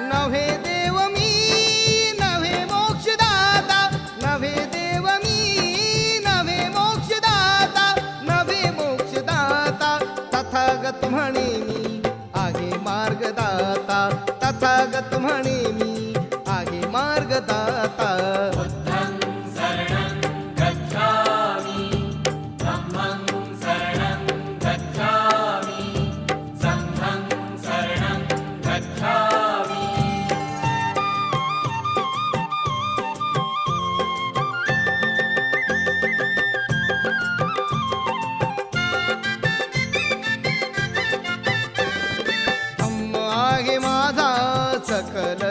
नव्हे देव मी नव्हे मोक्षदाता, नव्हे देव मी नव्हे मोक्षदाता, नव्हे मोक्षदाता. तथागत म्हणे मी आहे मार्गदाता, तथागत म्हणे मी आहे मार्गदाता. बुद्धं शरणं गच्छामि, धम्मं शरणं गच्छामि, संघं शरणं गच्छामि. धम्म आहे माझा सकल